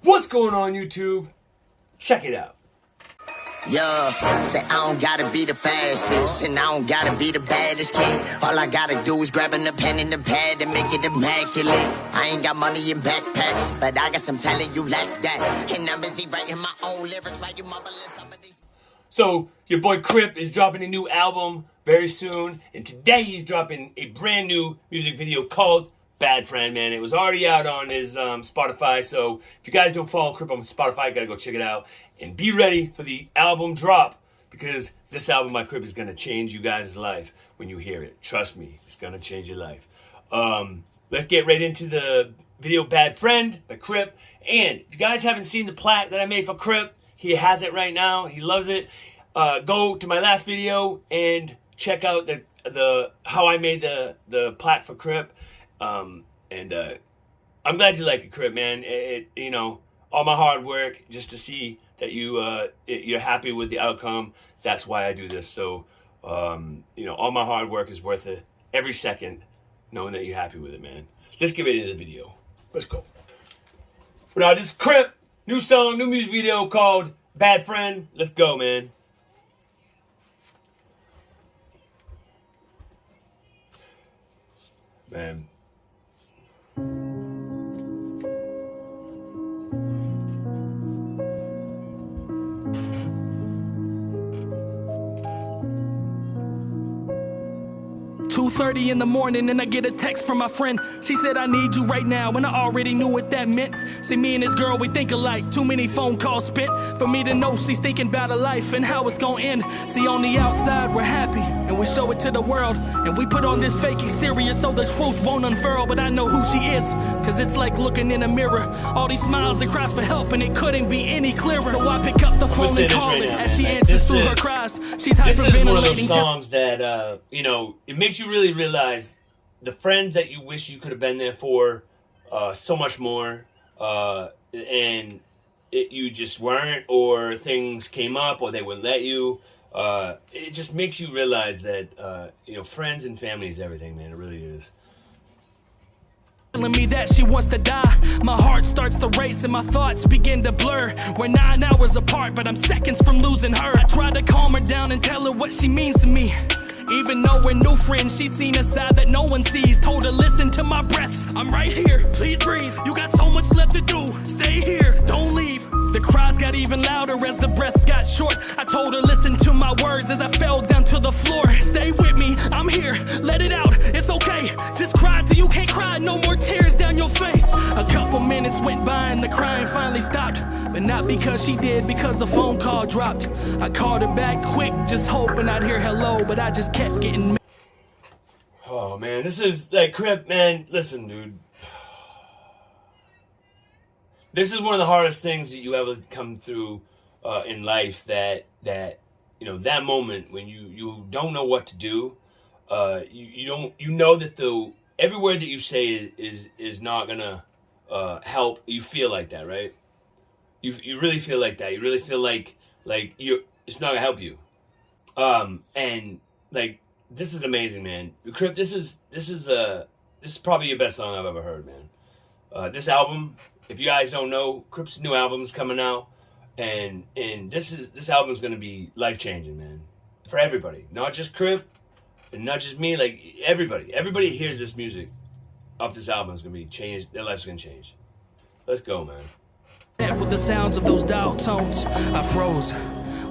What's going on, YouTube? Check it out. Yeah, say I don't gotta be the fastest, and I don't gotta be the baddest kid. All I gotta do is grab a pen and a pad and make it immaculate. I ain't got money in backpacks, but I got some talent you like that. And I'm busy writing my own lyrics while you mumbling some of these. So, your boy Crypt is dropping a new album very soon, and today he's dropping a brand new music video called Bad Friend, man. It was already out on his Spotify, so if you guys don't follow Crypt on Spotify, you gotta go check it out. And be ready for the album drop, because this album by Crypt is gonna change you guys' life when you hear it. Trust me, it's gonna change your life. Let's get right into the video Bad Friend by Crypt. And if you guys haven't seen the plaque that I made for Crypt, he has it right now. He loves it. Go to my last video and check out the how I made the plaque for Crypt. I'm glad you like it, Crypt, man. You know, all my hard work just to see that you're happy with the outcome. That's why I do this. So, you know, all my hard work is worth it every second, knowing that you're happy with it, man. Let's get right into the video. Let's go. But now, this is Crypt, new song, new music video called Bad Friend. Let's go, man. Man. 2:30 in the morning and I get a text from my friend. She said, I need you right now, and I already knew what that meant. See, me and this girl, we think alike. Too many phone calls spent for me to know she's thinking about her life and how it's gonna end. See, on the outside, we're happy, and we show it to the world, and we put on this fake exterior so the truth won't unfurl. But I know who she is, cause it's like looking in a mirror. All these smiles and cries for help, and it couldn't be any clearer. So I pick up the phone and call her as she answers through her cries. She's hyperventilating. This is one of those songs that, you know, it makes you really realize the friends that you wish you could have been there for so much more, and you just weren't, or things came up, or they wouldn't let you. It just makes you realize that, you know, friends and family is everything, man. It really is. Telling me that she wants to die. My heart starts to race and my thoughts begin to blur. We're 9 hours apart, but I'm seconds from losing her. I try to calm her down and tell her what she means to me. Even though we're new friends, she's seen a side that no one sees. Told her, listen to my breaths, I'm right here, please breathe. You got so much left to do, stay here, don't leave. The cries got even louder as the breaths got short. I told her, listen to my words as I fell down to the floor. Stay with me, I'm here, let it out, it's okay. Just cry till you can't cry, no more tears down your face. A couple minutes went by and the crying finally stopped. But not because she did, because the phone call dropped. I called her back quick, just hoping I'd hear hello, but I just kept getting. Oh man, this is like Crypt, man. Listen, dude. This is one of the hardest things that you ever come through in life. That you know, that moment when you don't know what to do. You know that every word that you say is not gonna help. You feel like that, right? You really feel like that. You really feel like it's not gonna help you. And like, this is amazing, man. Crypt, this is probably your best song I've ever heard, man. This album, if you guys don't know, Crypt's new album's coming out, and this album's gonna be life changing, man, for everybody, not just Crypt, and not just me. Like everybody hears this music off this album is gonna be changed. Their life's gonna change. Let's go, man. With the sounds of those dial tones, I froze.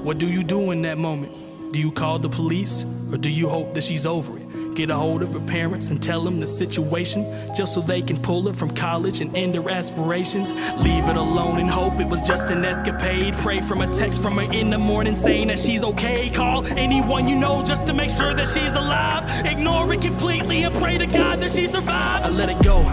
What do you do in that moment? Do you call the police, or do you hope that she's over it? Get a hold of her parents and tell them the situation, just so they can pull her from college and end her aspirations. Leave it alone and hope it was just an escapade. Pray from a text from her in the morning saying that she's okay. Call anyone you know just to make sure that she's alive. Ignore it completely and pray to God that she survived. I let it go.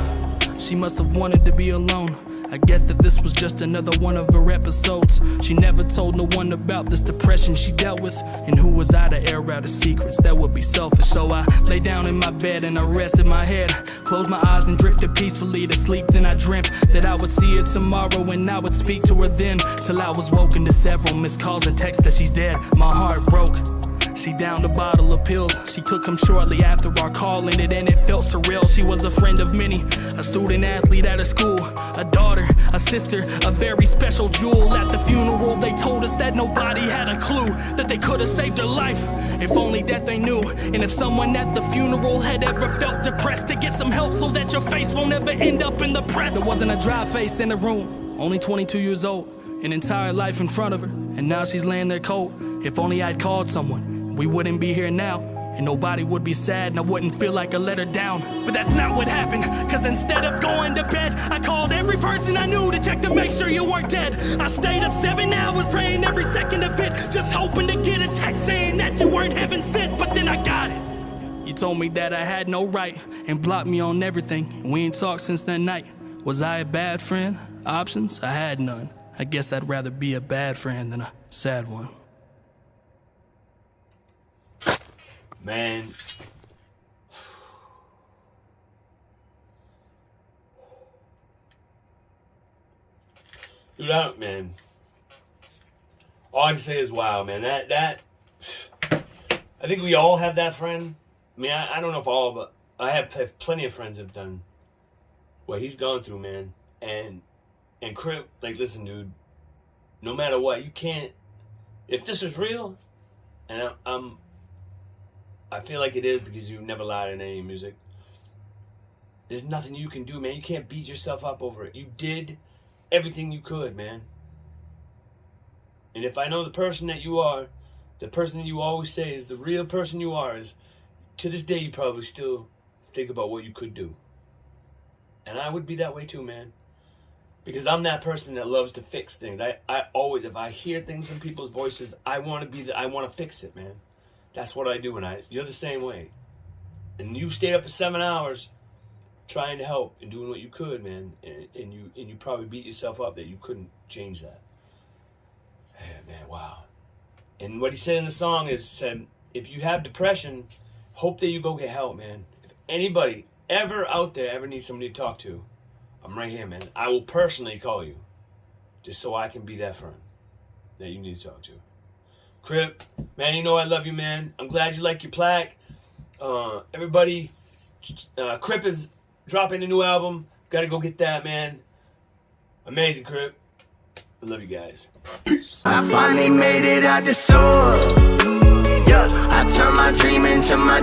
She must have wanted to be alone. I guess that this was just another one of her episodes. She never told no one about this depression she dealt with, and who was I to air out her secrets? That would be selfish. So I lay down in my bed and I rested my head, closed my eyes and drifted peacefully to sleep. Then I dreamt that I would see her tomorrow and I would speak to her then, till I was woken to several missed calls and texts that she's dead. My heart broke. She downed a bottle of pills. She took them shortly after our call ended, and it felt surreal. She was a friend of many, a student athlete at a school, a daughter, a sister, a very special jewel. At the funeral, they told us that nobody had a clue that they could have saved her life, if only that they knew. And if someone at the funeral had ever felt depressed, to get some help so that your face won't ever end up in the press. There wasn't a dry face in the room, only 22 years old, an entire life in front of her, and now she's laying there cold. If only I'd called someone, we wouldn't be here now, and nobody would be sad, and I wouldn't feel like I let her down. But that's not what happened, cause instead of going to bed, I called every person I knew to check to make sure you weren't dead. I stayed up 7 hours praying every second of it, just hoping to get a text saying that you weren't heaven sent, but then I got it. You told me that I had no right, and blocked me on everything, and we ain't talked since that night. Was I a bad friend? Options? I had none. I guess I'd rather be a bad friend than a sad one. Man. Dude, man. All I can say is wow, man. That I think we all have that friend. I mean, I don't know if all, but I have plenty of friends that have done what he's gone through, man. And Crypt, like, listen, dude, no matter what, you can't, if this is real, and I feel like it is because you never lied in any music, there's nothing you can do, man. You can't beat yourself up over it. You did everything you could, man. And if I know the person that you are, the person that you always say is the real person you are, is to this day you probably still think about what you could do. And I would be that way too, man. Because I'm that person that loves to fix things. I always, if I hear things in people's voices, I want to fix it, man. That's what I do, and you're the same way. And you stayed up for 7 hours trying to help and doing what you could, man. And you probably beat yourself up that you couldn't change that. Man, wow. And what he said in the song said, if you have depression, hope that you go get help, man. If anybody ever out there ever needs somebody to talk to, I'm right here, man. I will personally call you, just so I can be that friend that you need to talk to. Crypt, man, you know I love you, man. I'm glad you like your plaque. Everybody, Crypt is dropping a new album. Gotta go get that, man. Amazing, Crypt. I love you guys. Peace. I finally made it out the sewer. Yeah, I turned my dream into my